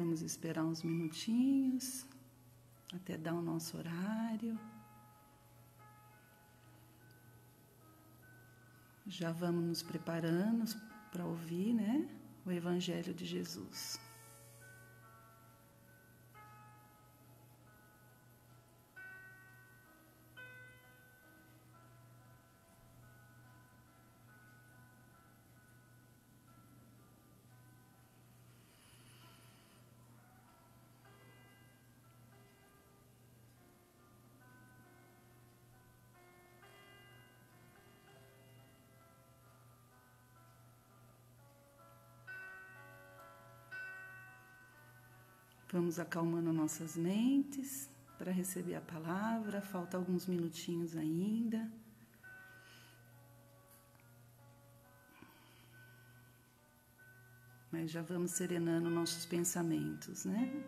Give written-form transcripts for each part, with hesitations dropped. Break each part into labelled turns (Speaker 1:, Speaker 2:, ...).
Speaker 1: Vamos esperar uns minutinhos até dar o nosso horário. Já vamos nos preparando para ouvir, né, o Evangelho de Jesus. Vamos acalmando nossas mentes para receber a palavra. Falta alguns minutinhos ainda. Mas já vamos serenando nossos pensamentos, né?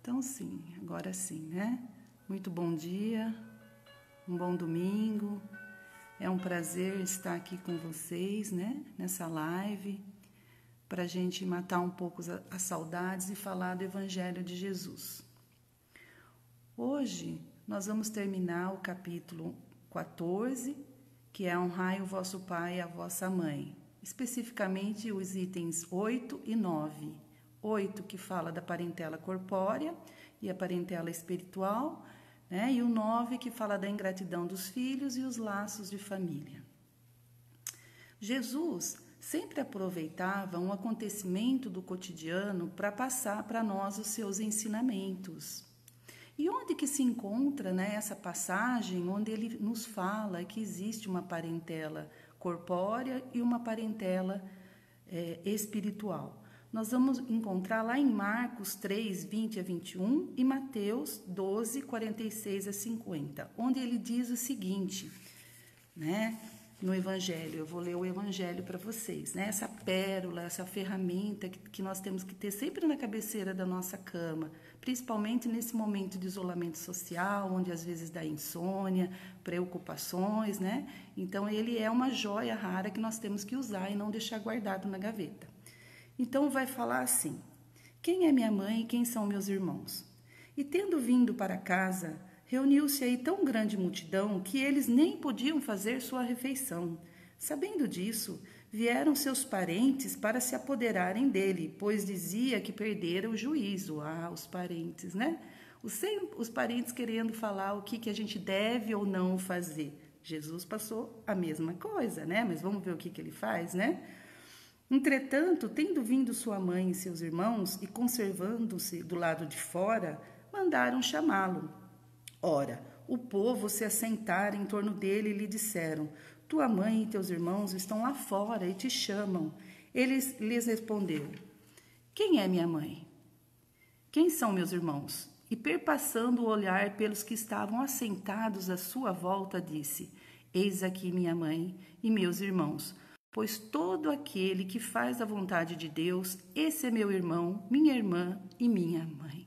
Speaker 1: Então, sim, agora sim, né? Muito bom dia, um bom domingo. É um prazer estar aqui com vocês, né? Nessa live, para a gente matar um pouco as saudades e falar do Evangelho de Jesus. Hoje, nós vamos terminar o capítulo 14, que é honrai o vosso pai e a vossa mãe. Especificamente os itens 8 e 9. 8 que fala da parentela corpórea e a parentela espiritual, né? E o 9 que fala da ingratidão dos filhos e os laços de família. Jesus sempre aproveitava um acontecimento do cotidiano para passar para nós os seus ensinamentos. E onde que se encontra, né, essa passagem onde ele nos fala que existe uma parentela corpórea e uma parentela espiritual? Nós vamos encontrar lá em Marcos 3, 20 a 21 e Mateus 12, 46 a 50, onde ele diz o seguinte, né, no Evangelho. Eu vou ler o Evangelho para vocês, né? Essa pérola, essa ferramenta que nós temos que ter sempre na cabeceira da nossa cama, principalmente nesse momento de isolamento social, onde às vezes dá insônia, preocupações, né? Então, ele é uma joia rara que nós temos que usar e não deixar guardado na gaveta. Então, vai falar assim: quem é minha mãe e quem são meus irmãos? E tendo vindo para casa, reuniu-se aí tão grande multidão que eles nem podiam fazer sua refeição. Sabendo disso, vieram seus parentes para se apoderarem dele, pois dizia que perdera o juízo. Ah, os parentes, né? Os parentes querendo falar o que a gente deve ou não fazer. Jesus passou a mesma coisa, né? Mas vamos ver o que ele faz, né? Entretanto, tendo vindo sua mãe e seus irmãos e conservando-se do lado de fora, mandaram chamá-lo. Ora, o povo se assentara em torno dele e lhe disseram: tua mãe e teus irmãos estão lá fora e te chamam. Ele lhes respondeu: quem é minha mãe? Quem são meus irmãos? E perpassando o olhar pelos que estavam assentados à sua volta, disse: eis aqui minha mãe e meus irmãos. Pois todo aquele que faz a vontade de Deus, esse é meu irmão, minha irmã e minha mãe.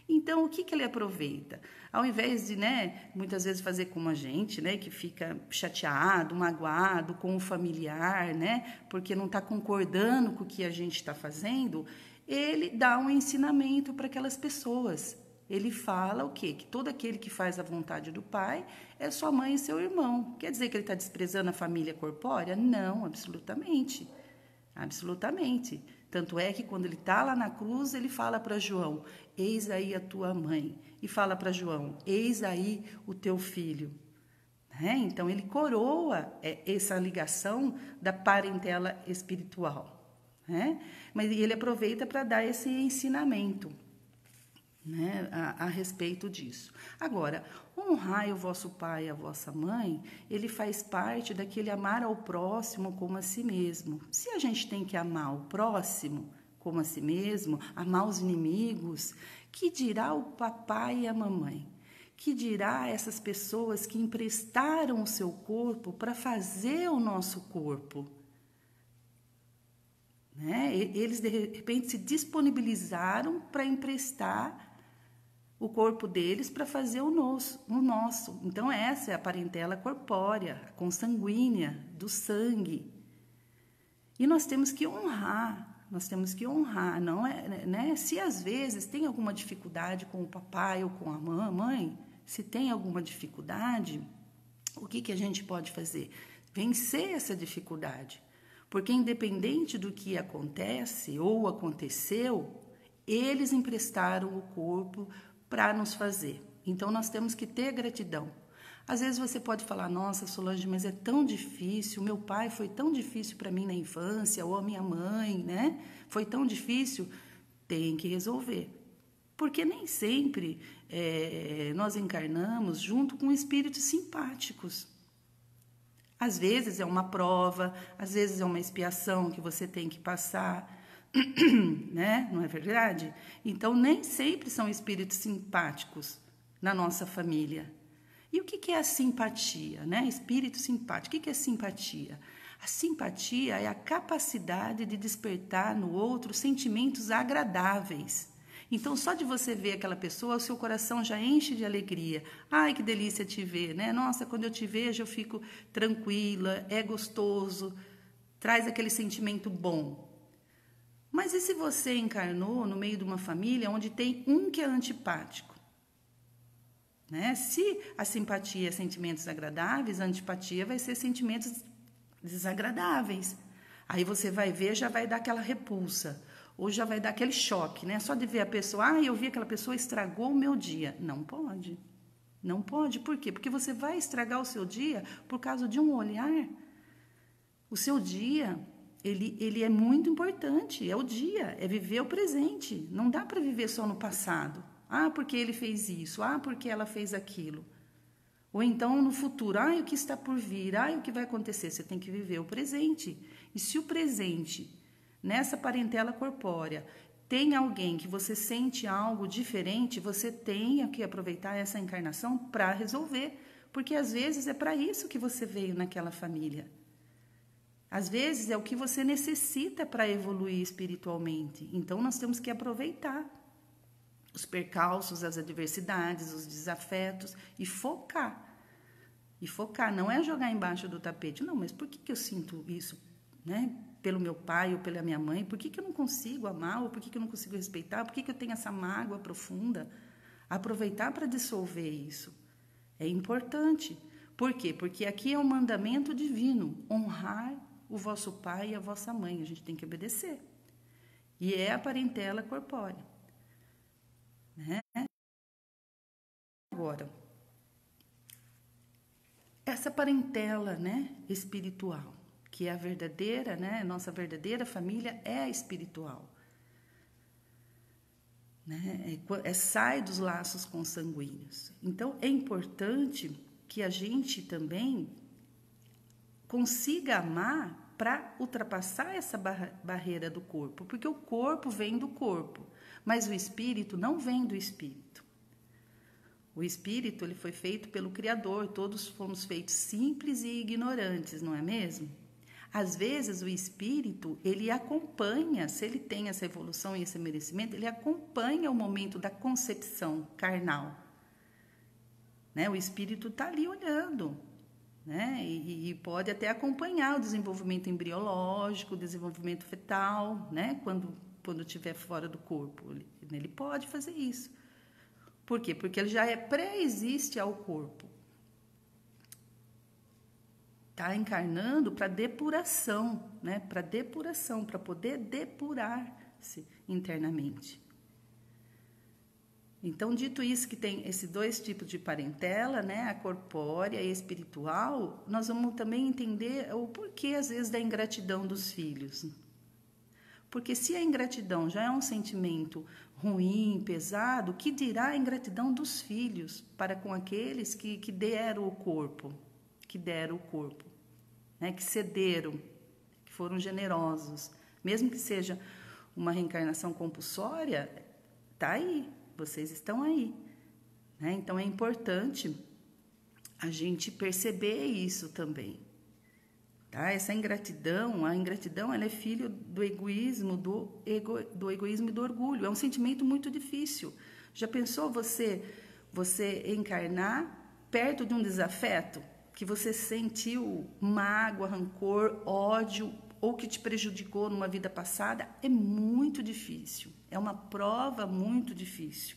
Speaker 1: Então, o que ele aproveita? Ao invés de, né, muitas vezes fazer como a gente, né, que fica chateado, magoado com o familiar, né, porque não está concordando com o que a gente está fazendo, ele dá um ensinamento para aquelas pessoas. Ele fala o quê? Que todo aquele que faz a vontade do Pai é sua mãe e seu irmão. Quer dizer que ele está desprezando a família corpórea? Não, absolutamente. Absolutamente. Tanto é que quando ele está lá na cruz, ele fala para João: eis aí a tua mãe. E fala para João: eis aí o teu filho. Então, ele coroa essa ligação da parentela espiritual. Mas ele aproveita para dar esse ensinamento. né, a respeito disso. Agora, honrar o vosso pai e a vossa mãe, ele faz parte daquele amar ao próximo como a si mesmo. Se a gente tem que amar o próximo como a si mesmo, amar os inimigos, que dirá o papai e a mamãe? Que dirá essas pessoas que emprestaram o seu corpo para fazer o nosso corpo? Né? Eles, de repente, se disponibilizaram para emprestar o corpo deles para fazer o nosso. Então, essa é a parentela corpórea, consanguínea, do sangue. E nós temos que honrar. Não é, né? Se às vezes tem alguma dificuldade com o papai ou com a mamãe, se tem alguma dificuldade, o que a gente pode fazer? Vencer essa dificuldade. Porque independente do que acontece ou aconteceu, eles emprestaram o corpo para nos fazer. Então, nós temos que ter gratidão. Às vezes você pode falar, nossa, Solange, mas é tão difícil, meu pai foi tão difícil para mim na infância, ou a minha mãe, né? Foi tão difícil. Tem que resolver. Porque nem sempre nós encarnamos junto com espíritos simpáticos. Às vezes é uma prova, às vezes é uma expiação que você tem que passar, né? Não é verdade? Então, nem sempre são espíritos simpáticos na nossa família. E o que é a simpatia, né? Espírito simpático. O que é simpatia? A simpatia é a capacidade de despertar no outro sentimentos agradáveis. Então, só de você ver aquela pessoa, o seu coração já enche de alegria. Ai, que delícia te ver, né? Nossa, quando eu te vejo, eu fico tranquila, é gostoso, traz aquele sentimento bom. Mas e se você encarnou no meio de uma família onde tem um que é antipático? Né? Se a simpatia é sentimentos agradáveis, a antipatia vai ser sentimentos desagradáveis. Aí você vai ver, já vai dar aquela repulsa, ou já vai dar aquele choque, né? Só de ver a pessoa, eu vi aquela pessoa, estragou o meu dia. Não pode. Não pode. Por quê? Porque você vai estragar o seu dia por causa de um olhar. O seu dia, ele é muito importante. É o dia, é viver o presente. Não dá para viver só no passado. Porque ele fez isso. Porque ela fez aquilo. Ou então, no futuro, o que está por vir? O que vai acontecer? Você tem que viver o presente. E se o presente, nessa parentela corpórea, tem alguém que você sente algo diferente, você tem que aproveitar essa encarnação para resolver. Porque, às vezes, é para isso que você veio naquela família. Às vezes, é o que você necessita para evoluir espiritualmente. Então, nós temos que aproveitar os percalços, as adversidades, os desafetos e focar. E focar, não é jogar embaixo do tapete. Não, mas por que eu sinto isso, né? Pelo meu pai ou pela minha mãe? Por que eu não consigo amar? Ou por que eu não consigo respeitar? Por que eu tenho essa mágoa profunda? Aproveitar para dissolver isso. É importante. Por quê? Porque aqui é um mandamento divino. Honrar o vosso pai e a vossa mãe. A gente tem que obedecer. E é a parentela corpórea. Né? Agora, essa parentela, né, espiritual, que é a verdadeira, né, nossa verdadeira família é a espiritual. Né? Sai dos laços consanguíneos. Então, é importante que a gente também consiga amar para ultrapassar essa barreira do corpo, porque o corpo vem do corpo, mas o espírito não vem do espírito. O espírito, ele foi feito pelo Criador, todos fomos feitos simples e ignorantes, não é mesmo? Às vezes o espírito, ele acompanha, se ele tem essa evolução e esse merecimento, ele acompanha o momento da concepção carnal. Né? O espírito está ali olhando, né? E pode até acompanhar o desenvolvimento embriológico, o desenvolvimento fetal, né? Quando estiver fora do corpo. Ele pode fazer isso. Por quê? Porque ele já pré-existe ao corpo. Está encarnando para depuração, né? Para depuração, para poder depurar-se internamente. Então, dito isso, que tem esses dois tipos de parentela, né? A corpórea e a espiritual, nós vamos também entender o porquê, às vezes, da ingratidão dos filhos. Porque se a ingratidão já é um sentimento ruim, pesado, que dirá a ingratidão dos filhos para com aqueles que deram o corpo, né? Que cederam, que foram generosos. Mesmo que seja uma reencarnação compulsória, está aí, vocês estão aí. Né? Então, é importante a gente perceber isso também. Tá? Essa ingratidão, a ingratidão, ela é filho do egoísmo, do egoísmo e do orgulho. É um sentimento muito difícil. Já pensou você encarnar perto de um desafeto que você sentiu mágoa, rancor, ódio ou que te prejudicou numa vida passada? É muito difícil. É uma prova muito difícil,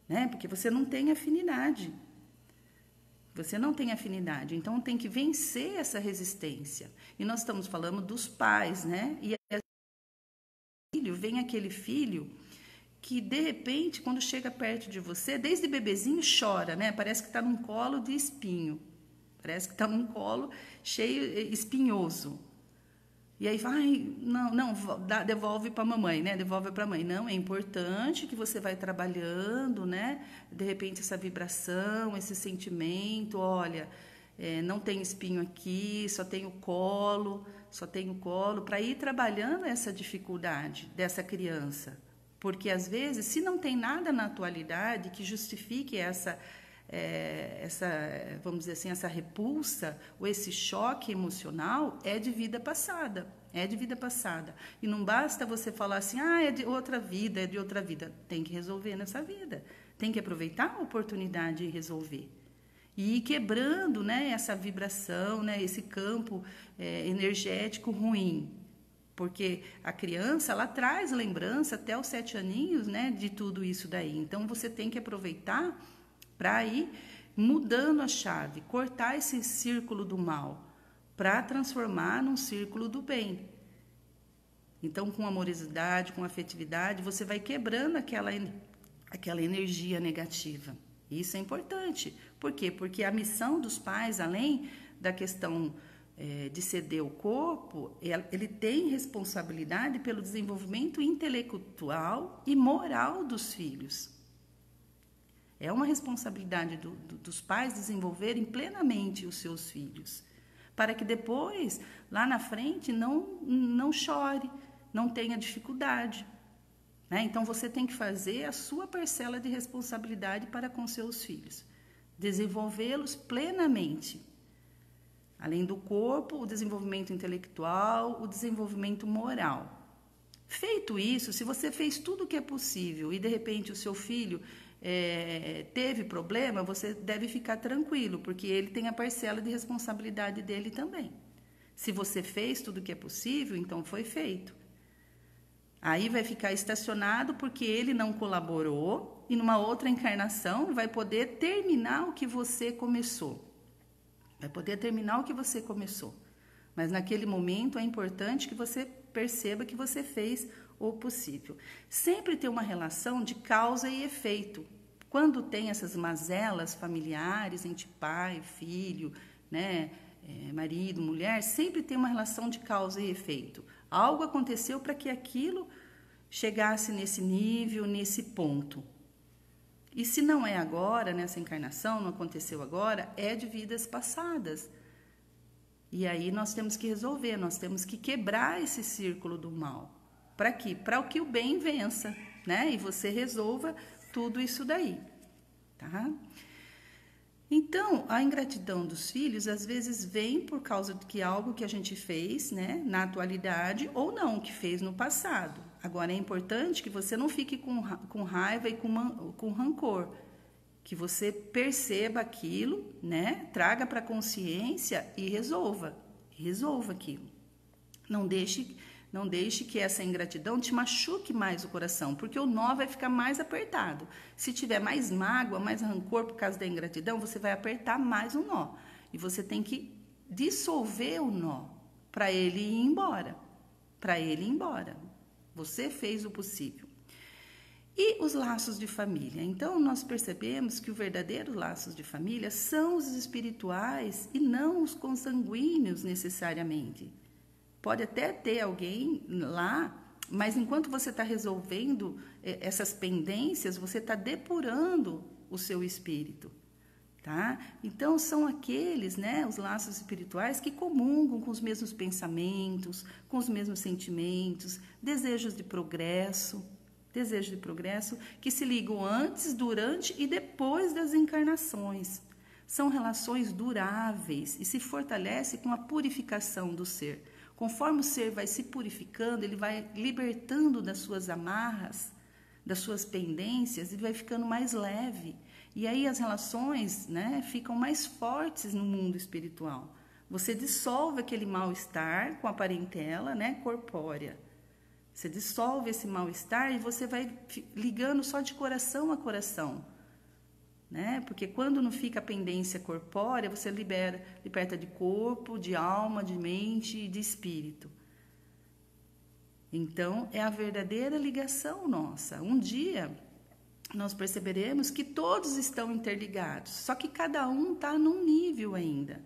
Speaker 1: né? Porque você não tem afinidade. Você não tem afinidade, então tem que vencer essa resistência. E nós estamos falando dos pais, né? E vem aquele filho que, de repente, quando chega perto de você, desde bebezinho chora, né? Parece que está num colo de espinho. Parece que está num colo cheio, espinhoso. E aí vai, devolve para a mamãe, né? Devolve para a mãe. Não, é importante que você vai trabalhando, né? De repente essa vibração, esse sentimento, olha, não tem espinho aqui, só tem o colo, para ir trabalhando essa dificuldade dessa criança. Porque às vezes, se não tem nada na atualidade que justifique essa, vamos dizer assim, essa repulsa ou esse choque emocional, é de vida passada. E não basta você falar assim, é de outra vida, Tem que resolver nessa vida. Tem que aproveitar a oportunidade e resolver. E ir quebrando, né, essa vibração, né, esse campo energético ruim. Porque a criança, ela traz lembrança até os 7 aninhos, né, de tudo isso daí. Então, você tem que aproveitar para ir mudando a chave, cortar esse círculo do mal, para transformar num círculo do bem. Então, com amorosidade, com afetividade, você vai quebrando aquela energia negativa. Isso é importante. Por quê? Porque a missão dos pais, além da questão de ceder o corpo, ele tem responsabilidade pelo desenvolvimento intelectual e moral dos filhos. É uma responsabilidade dos pais desenvolverem plenamente os seus filhos, para que depois, lá na frente, não chore, não tenha dificuldade. Né? Então, você tem que fazer a sua parcela de responsabilidade para com seus filhos, desenvolvê-los plenamente. Além do corpo, o desenvolvimento intelectual, o desenvolvimento moral. Feito isso, se você fez tudo o que é possível e, de repente, o seu filho teve problema, você deve ficar tranquilo, porque ele tem a parcela de responsabilidade dele também. Se você fez tudo o que é possível, então foi feito. Aí vai ficar estacionado porque ele não colaborou e numa outra encarnação vai poder terminar o que você começou. Mas naquele momento é importante que você perceba que você fez o possível. Sempre tem uma relação de causa e efeito. Quando tem essas mazelas familiares entre pai, filho, né, marido, mulher, sempre tem uma relação de causa e efeito. Algo aconteceu para que aquilo chegasse nesse nível, nesse ponto. E se não é agora, nessa encarnação, não aconteceu agora, é de vidas passadas. E aí nós temos que resolver, nós temos que quebrar esse círculo do mal. Para quê? Para que o bem vença, né? E você resolva tudo isso daí, tá? Então, a ingratidão dos filhos, às vezes, vem por causa de algo que a gente fez, né, na atualidade, ou não, que fez no passado. Agora, é importante que você não fique com raiva e com rancor, que você perceba aquilo, né, traga para a consciência e resolva aquilo. Não deixe que essa ingratidão te machuque mais o coração, porque o nó vai ficar mais apertado. Se tiver mais mágoa, mais rancor por causa da ingratidão, você vai apertar mais o nó. E você tem que dissolver o nó para ele ir embora. Você fez o possível. E os laços de família? Então, nós percebemos que os verdadeiros laços de família são os espirituais e não os consanguíneos necessariamente. Pode até ter alguém lá, Mas enquanto você está resolvendo essas pendências, você está depurando o seu espírito. Tá? Então, são aqueles, né, os laços espirituais que comungam com os mesmos pensamentos, com os mesmos sentimentos, desejos de progresso, que se ligam antes, durante e depois das encarnações. São relações duráveis e se fortalecem com a purificação do ser. Conforme o ser vai se purificando, ele vai libertando das suas amarras, das suas pendências, e vai ficando mais leve. E aí as relações, né, ficam mais fortes no mundo espiritual. Você dissolve aquele mal-estar com a parentela, né, corpórea. Você dissolve esse mal-estar e você vai ligando só de coração a coração. Né? Porque quando não fica a pendência corpórea, você liberta de corpo, de alma, de mente e de espírito. Então, é a verdadeira ligação nossa. Um dia, nós perceberemos que todos estão interligados, só que cada um está num nível ainda.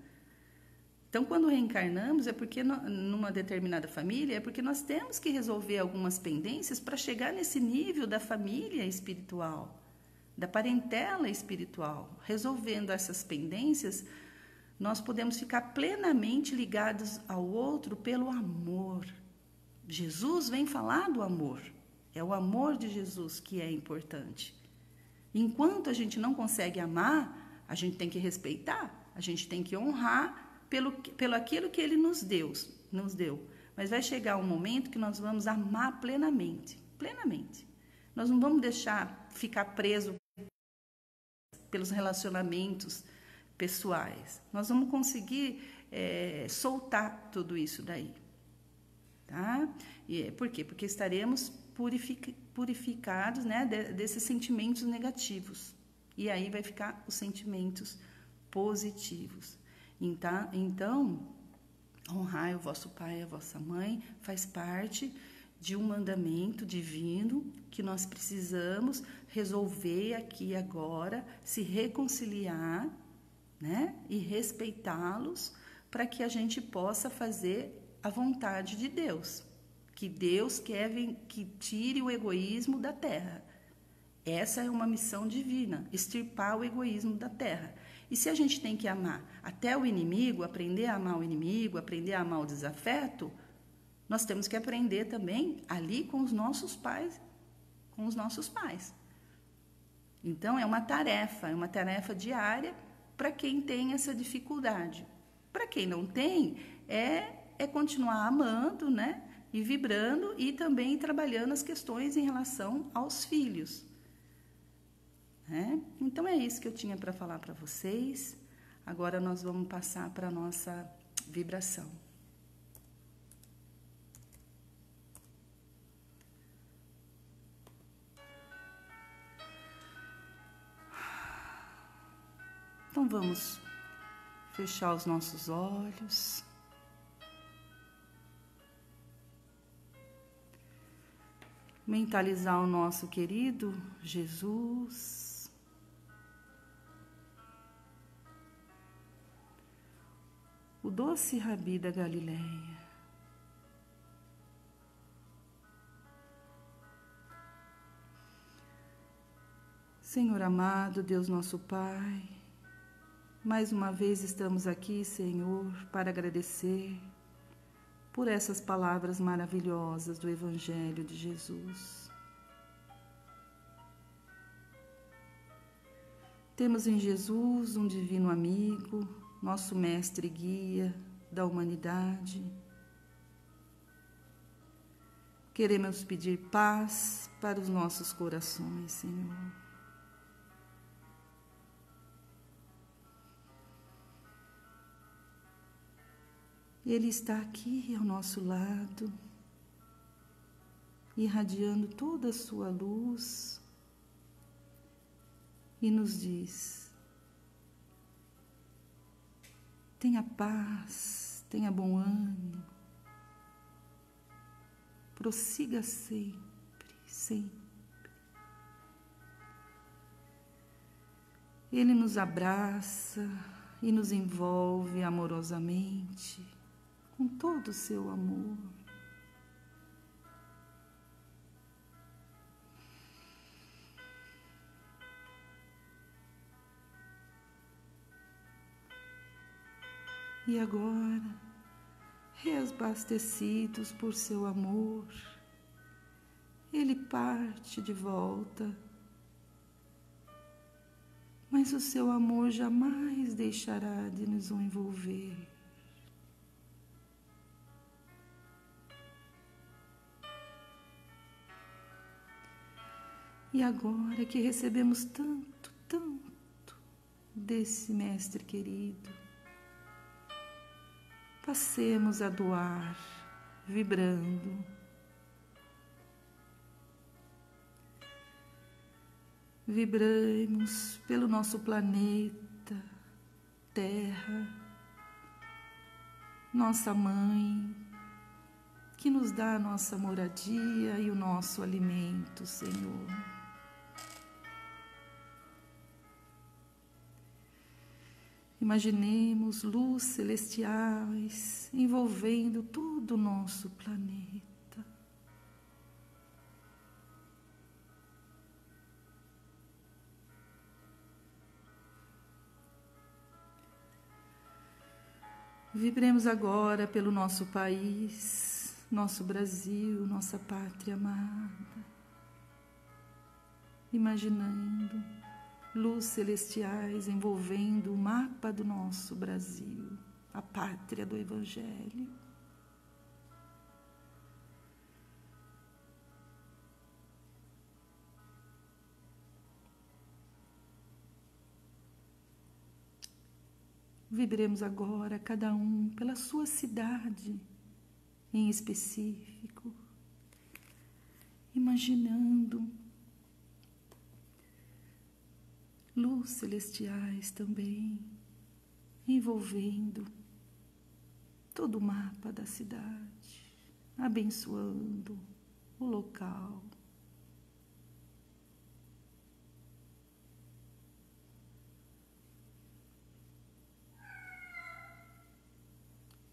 Speaker 1: Então, quando reencarnamos, é porque numa determinada família, é porque nós temos que resolver algumas pendências para chegar nesse nível da família espiritual, da parentela espiritual. Resolvendo essas pendências, nós podemos ficar plenamente ligados ao outro pelo amor. Jesus vem falar do amor. É o amor de Jesus que é importante. Enquanto a gente não consegue amar, a gente tem que respeitar, a gente tem que honrar pelo aquilo que Ele nos deu. Mas vai chegar um momento que nós vamos amar plenamente. Nós não vamos deixar ficar preso pelos relacionamentos pessoais. Nós vamos conseguir soltar tudo isso daí. Tá? Por quê? Porque estaremos purificados, né, desses sentimentos negativos. E aí vai ficar os sentimentos positivos. Então, honrai o vosso pai e a vossa mãe faz parte de um mandamento divino que nós precisamos resolver aqui e agora, se reconciliar, né, e respeitá-los para que a gente possa fazer a vontade de Deus, que Deus quer que tire o egoísmo da terra. Essa é uma missão divina, extirpar o egoísmo da terra. E se a gente tem que amar até o inimigo, aprender a amar o inimigo, aprender a amar o desafeto, nós temos que aprender também ali com os nossos pais, Então, é uma tarefa diária para quem tem essa dificuldade. Para quem não tem, é continuar amando, né? E vibrando e também trabalhando as questões em relação aos filhos. Então, é isso que eu tinha para falar para vocês. Agora nós vamos passar para a nossa vibração. Então, vamos fechar os nossos olhos. Mentalizar o nosso querido Jesus. O doce Rabi da Galileia. Senhor amado, Deus nosso Pai, mais uma vez estamos aqui, Senhor, para agradecer por essas palavras maravilhosas do Evangelho de Jesus. Temos em Jesus um divino amigo, nosso mestre e guia da humanidade. Queremos pedir paz para os nossos corações, Senhor. Ele está aqui ao nosso lado, irradiando toda a sua luz e nos diz: tenha paz, tenha bom ânimo, prossiga sempre, sempre. Ele nos abraça e nos envolve amorosamente, com todo o seu amor. E agora, reabastecidos por seu amor, Ele parte de volta, mas o seu amor jamais deixará de nos envolver. E agora que recebemos tanto, tanto desse Mestre querido, passemos a doar, vibrando. Vibremos pelo nosso planeta, Terra, nossa Mãe, que nos dá a nossa moradia e o nosso alimento, Senhor. Imaginemos luz celestiais envolvendo todo o nosso planeta. Vibremos agora pelo nosso país, nosso Brasil, nossa pátria amada. Imaginando luz celestiais envolvendo o mapa do nosso Brasil, a pátria do Evangelho. Vibremos agora, cada um, pela sua cidade em específico, imaginando luz celestiais também, envolvendo todo o mapa da cidade, abençoando o local.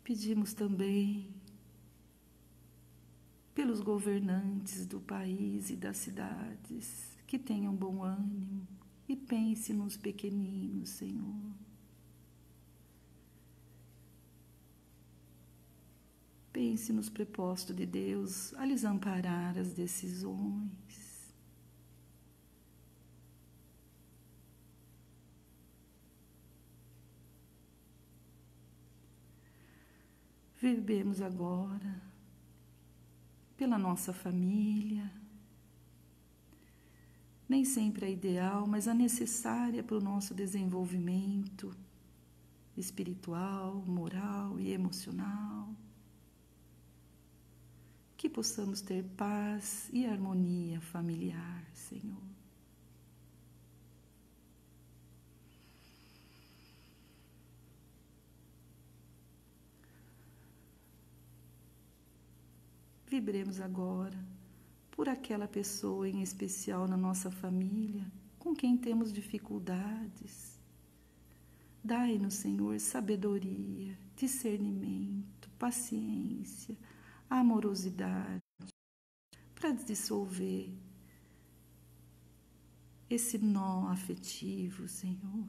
Speaker 1: Pedimos também pelos governantes do país e das cidades que tenham bom ânimo e pense nos pequeninos, Senhor. Pense nos prepostos de Deus a lhes amparar as decisões. Vivemos agora pela nossa família, nem sempre a ideal, mas a necessária para o nosso desenvolvimento espiritual, moral e emocional. Que possamos ter paz e harmonia familiar, Senhor. Vibremos agora por aquela pessoa em especial na nossa família com quem temos dificuldades. Dai-nos, Senhor, sabedoria, discernimento, paciência, amorosidade para dissolver esse nó afetivo, Senhor.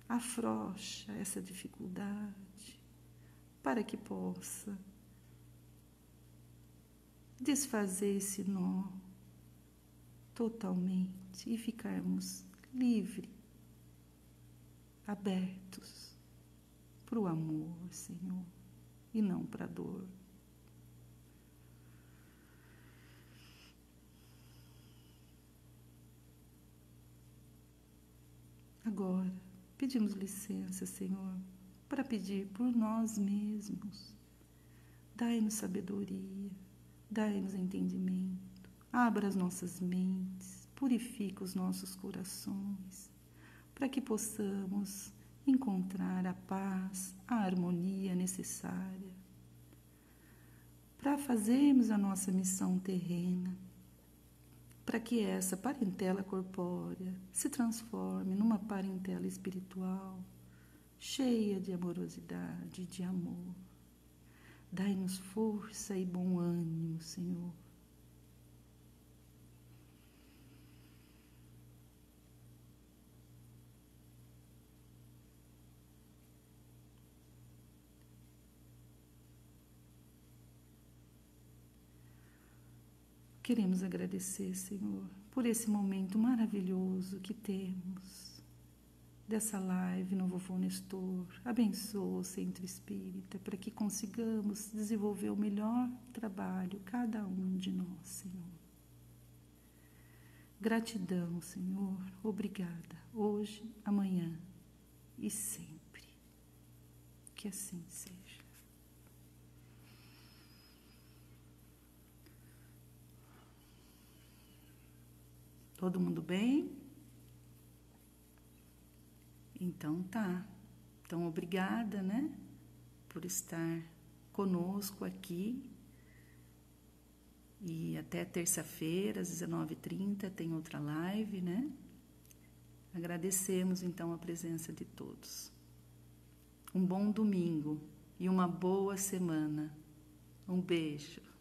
Speaker 1: Afrouxa essa dificuldade para que possa desfazer esse nó totalmente e ficarmos livres, abertos para o amor, Senhor, e não para a dor. Agora, pedimos licença, Senhor, para pedir por nós mesmos. Dai-nos sabedoria, dai-nos entendimento, abra as nossas mentes, purifica os nossos corações, para que possamos encontrar a paz, a harmonia necessária, para fazermos a nossa missão terrena, para que essa parentela corpórea se transforme numa parentela espiritual, cheia de amorosidade e de amor. Dai-nos força e bom ânimo, Senhor. Queremos agradecer, Senhor, por esse momento maravilhoso que temos dessa live no Vovô Nestor. Abençoa o Centro Espírita para que consigamos desenvolver o melhor trabalho, cada um de nós, Senhor. Gratidão, Senhor. Obrigada. Hoje, amanhã e sempre. Que assim seja. Todo mundo bem? Então tá. Então obrigada, né, por estar conosco aqui. E até terça-feira, às 19h30, tem outra live, né? Agradecemos então a presença de todos. Um bom domingo e uma boa semana. Um beijo.